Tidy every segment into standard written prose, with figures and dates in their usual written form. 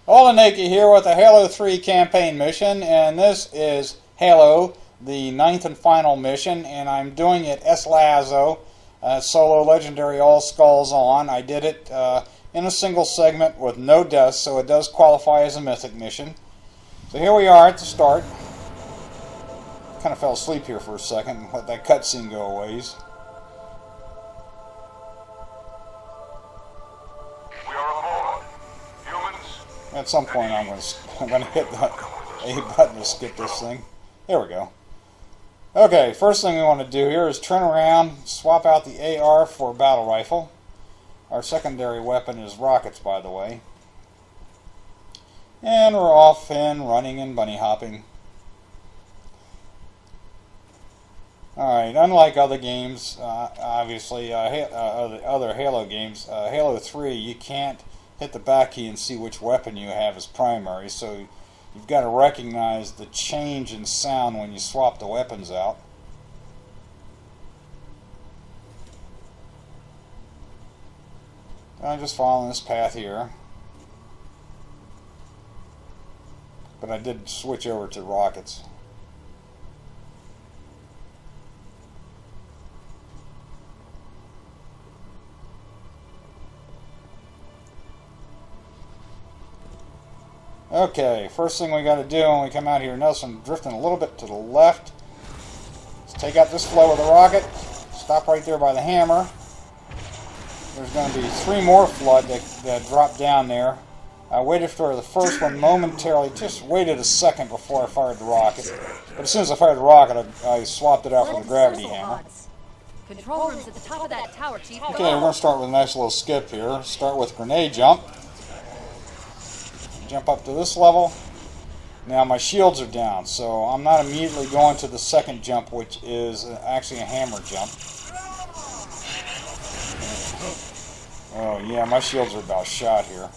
Naked here with a Halo 3 campaign mission, and this is Halo, the 9th and final mission, and I'm doing it SLASO, solo legendary all skulls on. I did it in a single segment with no deaths, so it does qualify as a mythic mission. So here we are at the start. Kind of fell asleep here for a second and let that cutscene go a ways. At some point I'm going to hit the A button to skip this thing. There we go. Okay, first thing we want to do here is turn around, swap out the AR for a battle rifle. Our secondary weapon is rockets, by the way. And we're off and running and bunny hopping. Alright, unlike other games, obviously, other Halo games, Halo 3, you can't hit the back key and see which weapon you have as primary, so you've got to recognize the change in sound when you swap the weapons out. I'm just following this path here, but I did switch over to rockets. Okay, first thing we got to do when we come out here, notice I'm drifting a little bit to the left. Let's take out this flow with the rocket. Stop right there by the hammer. There's going to be 3 more flood that drop down there. I waited for the first one momentarily, just waited a second before I fired the rocket. But as soon as I fired the rocket, I swapped it out for the gravity hammer. Control room's at the top of that tower, Chief. Okay, we're going to start with a nice little skip here. Start with grenade jump. Jump up to this level. Now my shields are down, so I'm not immediately going to the second jump, which is actually a hammer jump. Oh yeah, my shields are about shot here.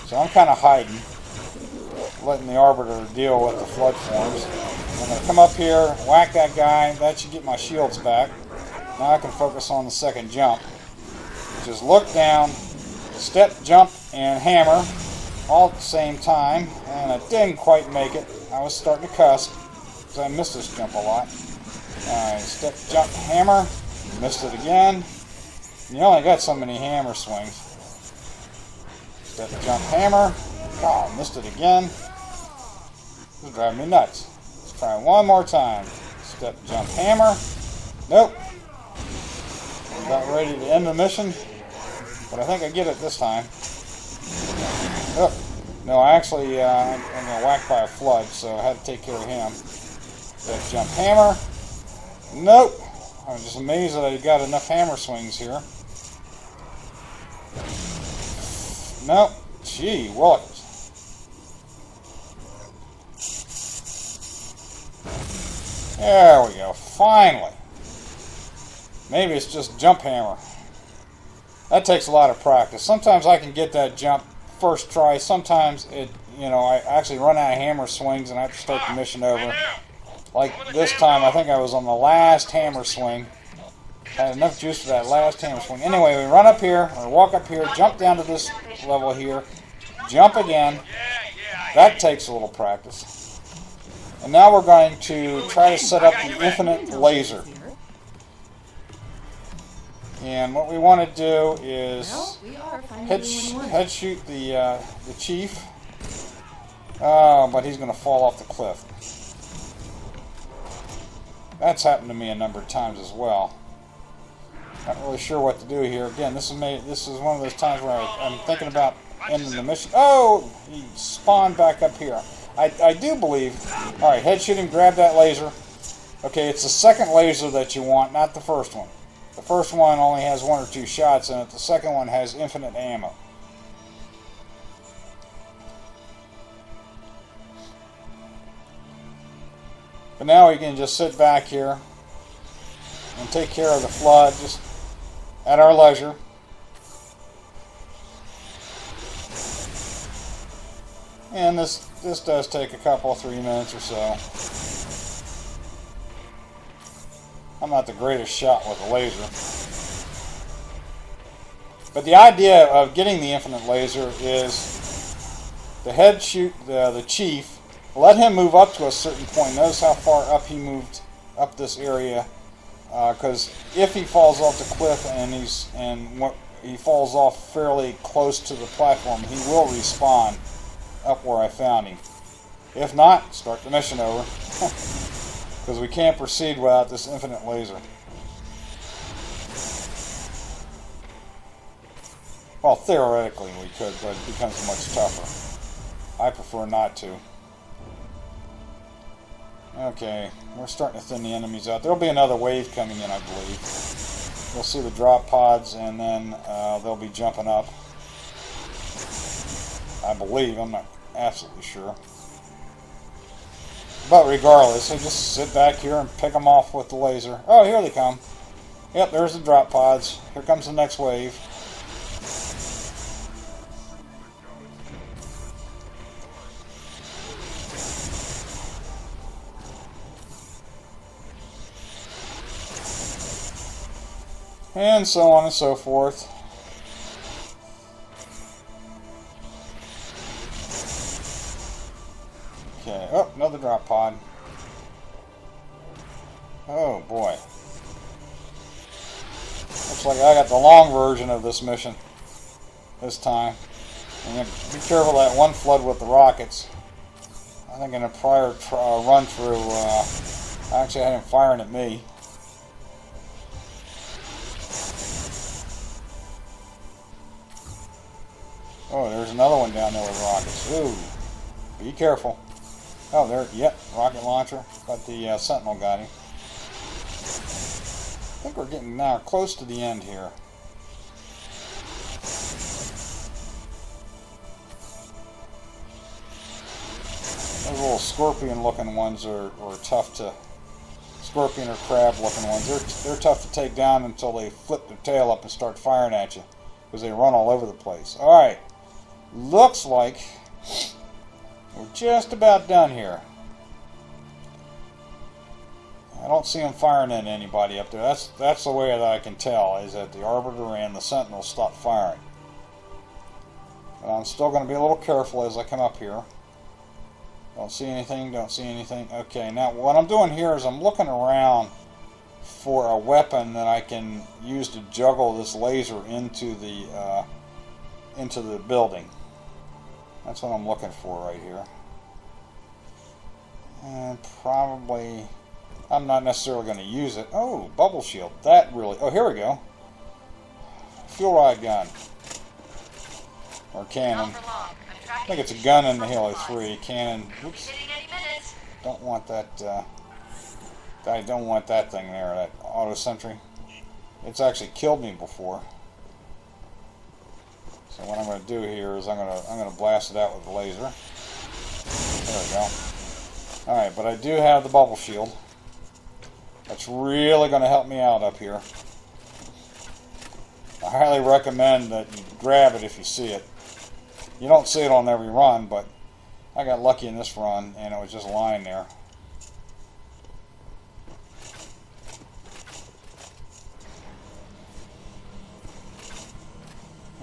So I'm kind of hiding, letting the Arbiter deal with the flood forms. I'm going to come up here, whack that guy. That should get my shields back. Now I can focus on the second jump, which is look down, step, jump, and hammer all at the same time, and I didn't quite make it. I was starting to cuss because I missed this jump a lot. Alright, step, jump, hammer, missed it again. You only got so many hammer swings. Step, jump, hammer, God, missed it again. This is driving me nuts. Let's try one more time. Step, jump, hammer, nope. I'm about ready to end the mission, but I think I get it this time. Oh, no, actually, I'm going to whack by a flood, so I had to take care of him. Step, jump, hammer. Nope. I'm just amazed that I got enough hammer swings here. Nope. Gee willikers. There we go. Finally. Maybe it's just jump hammer. That takes a lot of practice. Sometimes I can get that jump first try. Sometimes I actually run out of hammer swings and I have to start the mission over. Like this time, I think I was on the last hammer swing. Had enough juice for that last hammer swing. Anyway, we run up here, or walk up here, jump down to this level here, jump again. That takes a little practice. And now we're going to try to set up the infinite laser. And what we want to do is head shoot the chief. Oh, but he's going to fall off the cliff. That's happened to me a number of times as well. Not really sure what to do here. Again, this is one of those times where I'm thinking about ending the mission. Oh, he spawned back up here. I do believe. All right, head shoot him. Grab that laser. Okay, it's the second laser that you want, not the first one. The first one only has 1 or 2 shots in it. The second one has infinite ammo. But now we can just sit back here and take care of the flood just at our leisure. And this does take a couple, 3 minutes or so. I'm not the greatest shot with a laser. But the idea of getting the infinite laser is the head shoot the chief, let him move up to a certain point. Notice how far up he moved up this area, because if he falls off the cliff and he falls off fairly close to the platform, he will respawn up where I found him. If not, start the mission over, because we can't proceed without this infinite laser. Well, theoretically we could, but it becomes much tougher. I prefer not to. Okay, we're starting to thin the enemies out. There'll be another wave coming in, I believe. We'll see the drop pods, and then they'll be jumping up. I believe. I'm not absolutely sure. But regardless, I just sit back here and pick them off with the laser. Oh, here they come. Yep, there's the drop pods. Here comes the next wave. And so on and so forth. Okay, oh, another drop pod. Oh boy. Looks like I got the long version of this mission this time. And be careful of that one flood with the rockets. I think in a prior run through, I actually had him firing at me. Oh, there's another one down there with rockets. Ooh, be careful. Oh, there, yep, rocket launcher. But the Sentinel got him. I think we're getting now close to the end here. Those little scorpion-looking ones are tough to... Scorpion or crab-looking ones. They're tough to take down until they flip their tail up and start firing at you. Because they run all over the place. Alright. Looks like we're just about done here. I don't see them firing at anybody up there. That's the way that I can tell, is that the Arbiter and the Sentinel stopped firing. But I'm still going to be a little careful as I come up here. Don't see anything, don't see anything. Okay, now what I'm doing here is I'm looking around for a weapon that I can use to juggle this laser into the building. That's what I'm looking for right here. And probably, I'm not necessarily going to use it. Oh, bubble shield. That really, oh, here we go. Fuel rod gun. Or cannon. I think it's a gun in the Halo 3. Cannon. Oops. Don't want that, I don't want that thing there, that auto sentry. It's actually killed me before. So what I'm going to do here is I'm going to blast it out with the laser. There we go. All right, but I do have the bubble shield. That's really going to help me out up here. I highly recommend that you grab it if you see it. You don't see it on every run, but I got lucky in this run, and it was just lying there.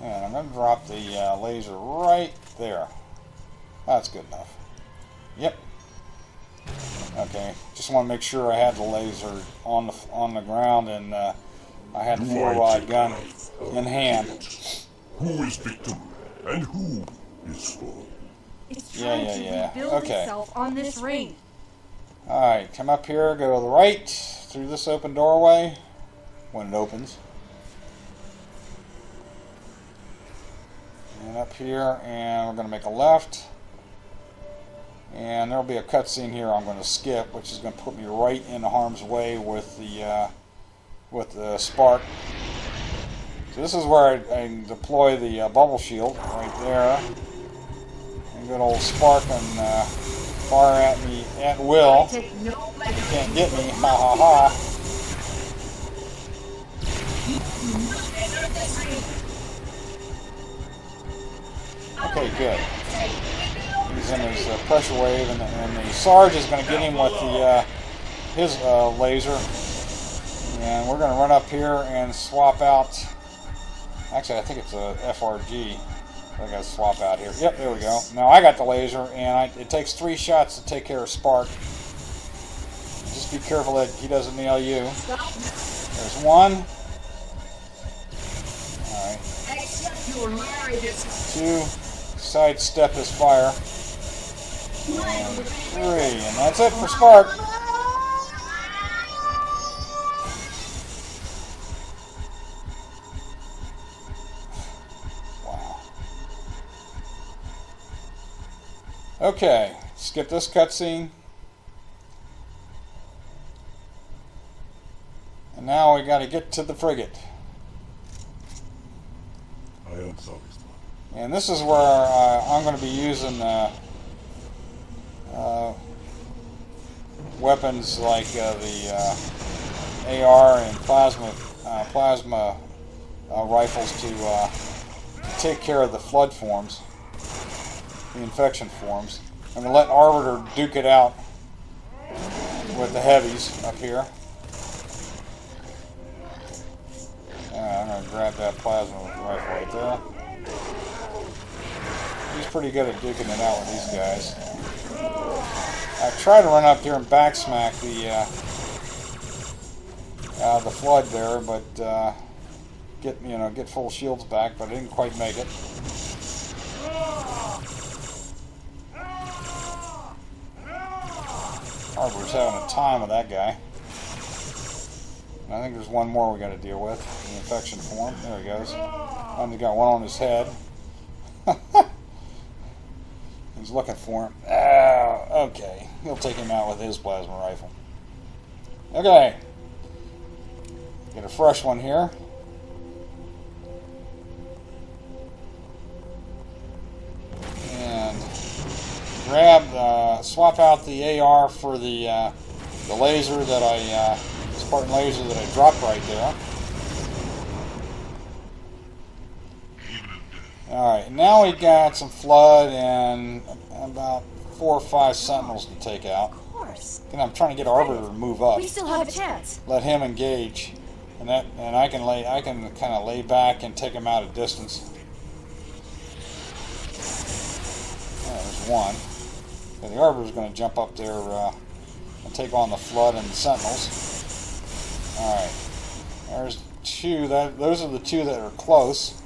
And I'm going to drop the laser right there. That's good enough. Yep. Okay. Just want to make sure I had the laser on the ground, and I had the fuel rod gun in hand. Who is victim and who is foe? It's trying to rebuild itself on this ring. Alright, come up here, go to the right, through this open doorway, when it opens. And up here, and we're going to make a left. And there'll be a cutscene here I'm going to skip, which is going to put me right in harm's way with the spark. So this is where I deploy the bubble shield, right there. And good old spark and fire at me at will. You can't get me, ha ha ha. Okay, good. He's in his pressure wave, and the Sarge is going to get him with the his laser. And we're going to run up here and swap out Actually, I think it's a FRG. I gotta swap out here. Yep, there we go. Now I got the laser, and it takes 3 shots to take care of Spark. Just be careful that he doesn't nail you. There's one. Alright. 2. Sidestep his fire. And 3. And that's it for Spark. Wow. Okay. Skip this cutscene. And now we got to get to the frigate. I am sorry, And this is where I'm going to be using weapons like the AR and plasma rifles to take care of the flood forms, the infection forms. I'm going to let Arbiter duke it out with the heavies up here. I'm going to grab that plasma rifle right there. He's pretty good at duking it out with these guys. I tried to run up here and backsmack the flood there, but get full shields back, but I didn't quite make it. Harbor's having a time with that guy. I think there's one more we got to deal with. The infection form. There he goes. He's got one on his head. He's looking for him. Okay. He'll take him out with his plasma rifle. Okay. Get a fresh one here. And swap out the AR for the laser that Spartan laser that I dropped right there. Alright, now we got some flood and about 4 or 5 sentinels to take out. Of course. And I'm trying to get Arbiter to move up. We still have a chance. Let him engage. And I can kind of lay back and take him out at distance. There's one. Okay, the Arbiter's going to jump up there and take on the flood and the sentinels. Alright. There's 2. Those are the 2 that are close.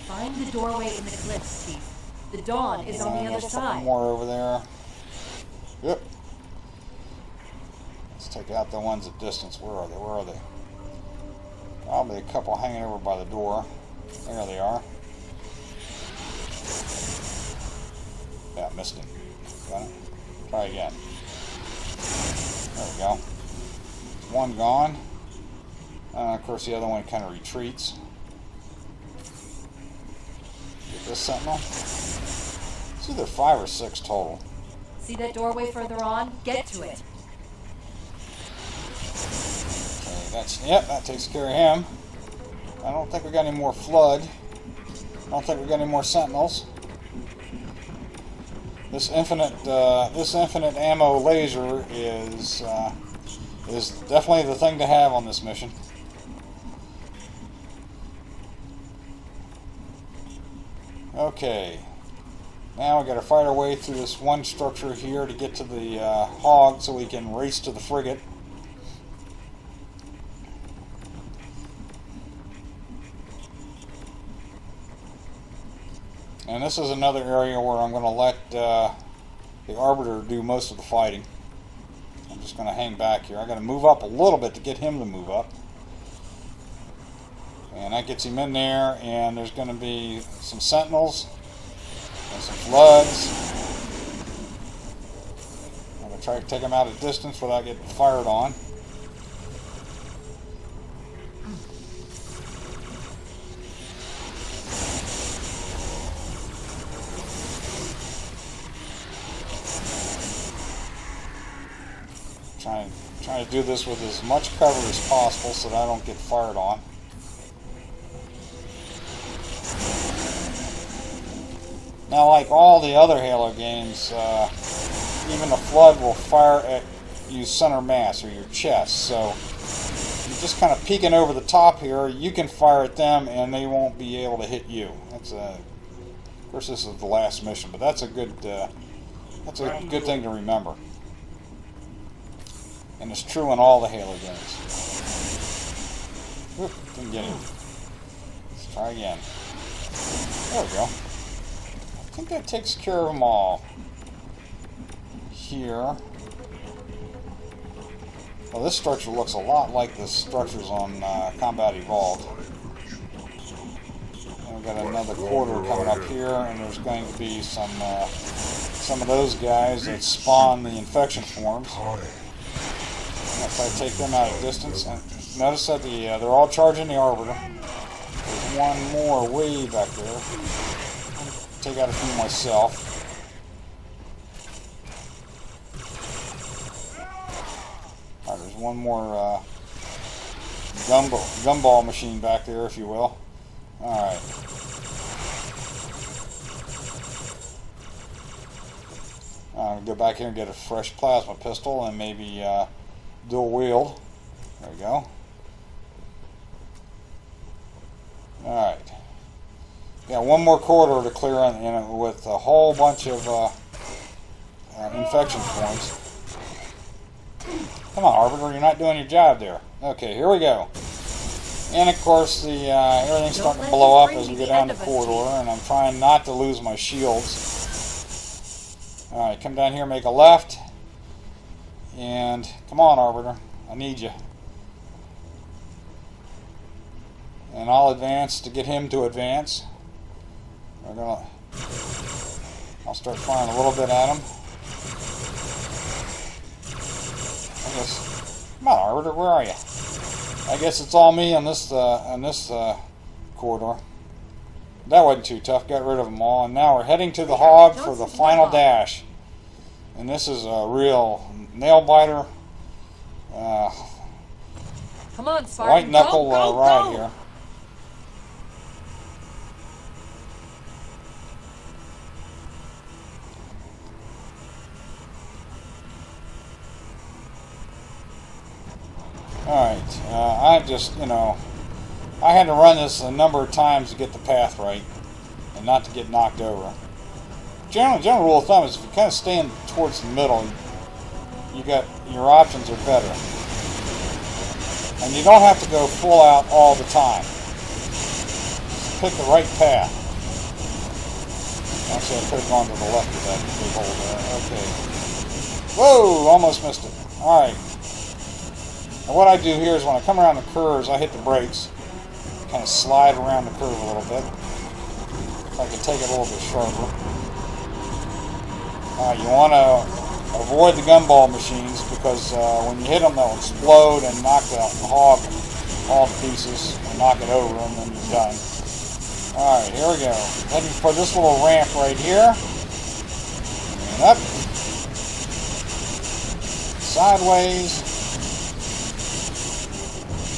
Find the doorway in the cliffs, Chief. The dawn is on the other side. One more over there. Yep. Let's take out the ones at distance. Where are they? Where are they? Probably a couple hanging over by the door. There they are. Yeah, missed him. Got it? Try again. There we go. One gone. Of course, the other one kind of retreats. Get this sentinel. It's either 5 or 6 total. See that doorway further on? Get to it. Okay, that takes care of him. I don't think we got any more flood. I don't think we got any more sentinels. This infinite ammo laser is definitely the thing to have on this mission. Okay, now we got to fight our way through this one structure here to get to the hog so we can race to the frigate. And this is another area where I'm going to let the Arbiter do most of the fighting. I'm just going to hang back here. I got to move up a little bit to get him to move up. And that gets him in there, and there's going to be some sentinels and some floods. I'm going to try to take them out at distance without getting fired on. Trying to do this with as much cover as possible so that I don't get fired on. Now, like all the other Halo games, even the Flood will fire at you center mass or your chest, so you just kind of peeking over the top here, you can fire at them and they won't be able to hit you. That's of course, this is the last mission, but that's a good thing to remember. And it's true in all the Halo games. Oop, didn't get him. Let's try again. There we go. I think that takes care of them all. Here. Well, this structure looks a lot like the structures on Combat Evolved. And we've got another corridor coming up here, and there's going to be some of those guys that spawn the infection forms. If I take them out of distance, and notice that they're all charging the Arbiter. There's one more way back there. Take out a few myself. Alright, there's one more gumball machine back there, if you will. Alright. I'm going to go back here and get a fresh plasma pistol and maybe dual wield. There we go. Alright. Got one more corridor to clear with a whole bunch of infection forms. Come on, Arbiter, you're not doing your job there. Okay, here we go. And of course, everything's starting to blow up as we go down the corridor, and I'm trying not to lose my shields. Alright, come down here, make a left. And come on, Arbiter, I need you. And I'll advance to get him to advance. I'll start firing a little bit at him. Come on, Arbiter, where are you? I guess it's all me on this corridor. That wasn't too tough. Got rid of them all, and now we're heading to the hog for the final dash. And this is a real nail biter. Come on, Spartan. White knuckle ride here. Alright, I just, I had to run this a number of times to get the path right and not to get knocked over. General rule of thumb is if you kind of stay towards the middle, your options are better. And you don't have to go full out all the time. Just pick the right path. Actually, I could have gone to the left of that big hole there. Okay. Whoa, almost missed it. Alright. And what I do here is when I come around the curves, I hit the brakes, kind of slide around the curve a little bit. If I can take it a little bit sharper. You want to avoid the gumball machines because when you hit them, they'll explode and knock the hog all to pieces, and knock it over, and then you're done. Alright, here we go. Heading for this little ramp right here. And up. Sideways.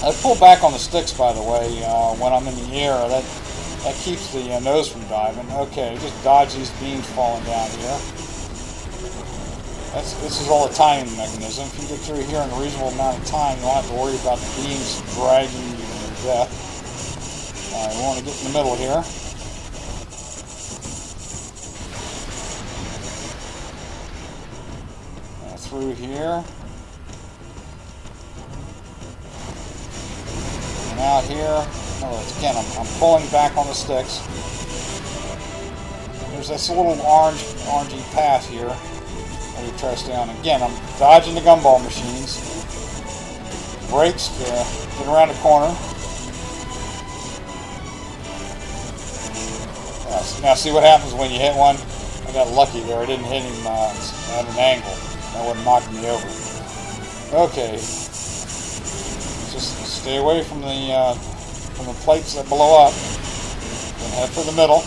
I pull back on the sticks, by the way, when I'm in the air. That keeps the nose from diving. Okay, just dodge these beams falling down here. This is all a timing mechanism. If you get through here in a reasonable amount of time, you won't have to worry about the beams dragging you to your death. Alright, we want to get in the middle here. Through here. Out here, again, I'm pulling back on the sticks. There's this little orangey path here. Let me try to stay on. Again, I'm dodging the gumball machines. Brakes to get around the corner. Now see what happens when you hit one. I got lucky there. I didn't hit him at an angle. That would have knocked me over. Okay. Just stay away from the plates that blow up. And head for the middle.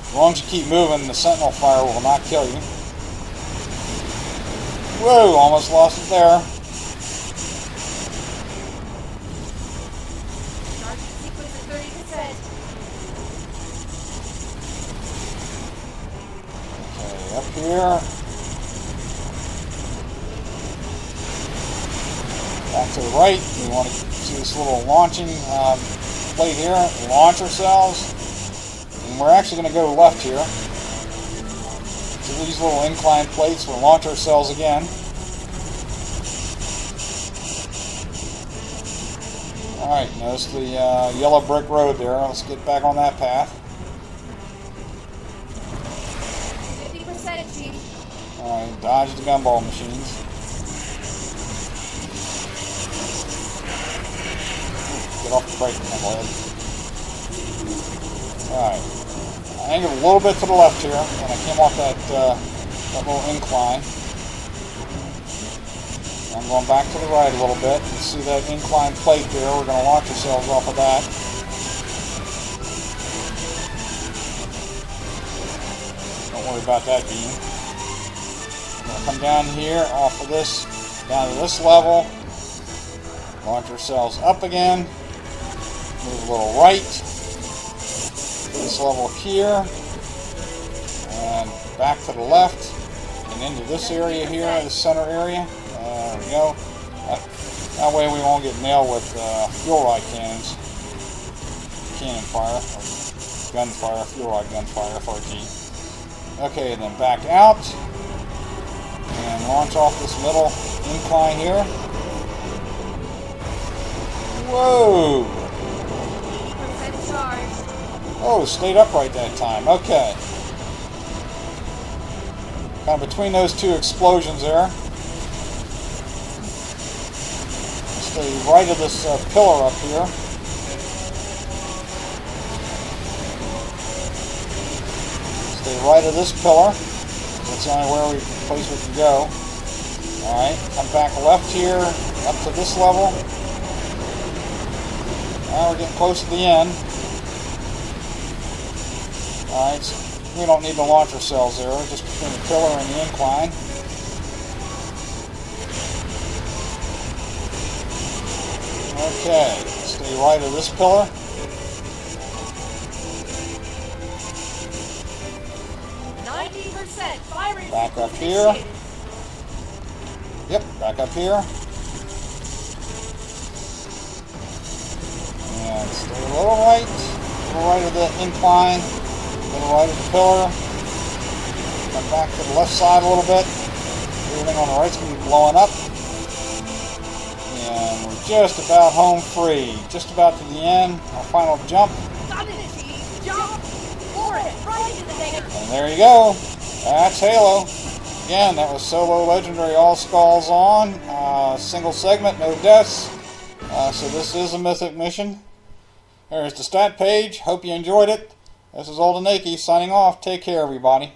As long as you keep moving, the sentinel fire will not kill you. Whoa, almost lost it there. Okay, up here. Back to the right, we want to see this little launching plate here. Launch ourselves. And we're actually going to go left here. So these little incline plates, we'll launch ourselves again. Alright, notice the yellow brick road there. Let's get back on that path. 50%, Chief. Alright, dodge the gumball machines. Get off the brake, knucklehead. Alright. I angled a little bit to the left here, and I came off that little incline. I'm going back to the right a little bit. You see that incline plate there? We're going to launch ourselves off of that. Don't worry about that beam. We're going to come down here off of this, down to this level. Launch ourselves up again. Move a little right. This level here. And back to the left. And into this area here, this center area. There we go. That way we won't get nailed with fuel rod cannons. Cannon fire. Or gunfire. Fuel rod gunfire. FRG. Okay, then back out. And launch off this middle incline here. Whoa! 80% charged. Oh, stayed upright that time. Okay. Kind of between those two explosions there. Stay right of this pillar up here. Stay right of this pillar. That's the only place we can go. Alright, come back left here, up to this level. Now we're getting close to the end. Alright, so we don't need to launch ourselves there, just between the pillar and the incline. Okay, stay right of this pillar. Back up here. Yep, back up here. And stay a little right of the incline, a little right of the pillar. Come back to the left side a little bit. Everything on the right's going to be blowing up. And we're just about home free. Just about to the end. Our final jump. Jump for it, right into the hangar. And there you go. That's Halo. Again, that was solo legendary all skulls on. Single segment, no deaths. So this is a mythic mission. There's the stat page. Hope you enjoyed it. This is Old Anaki signing off. Take care, everybody.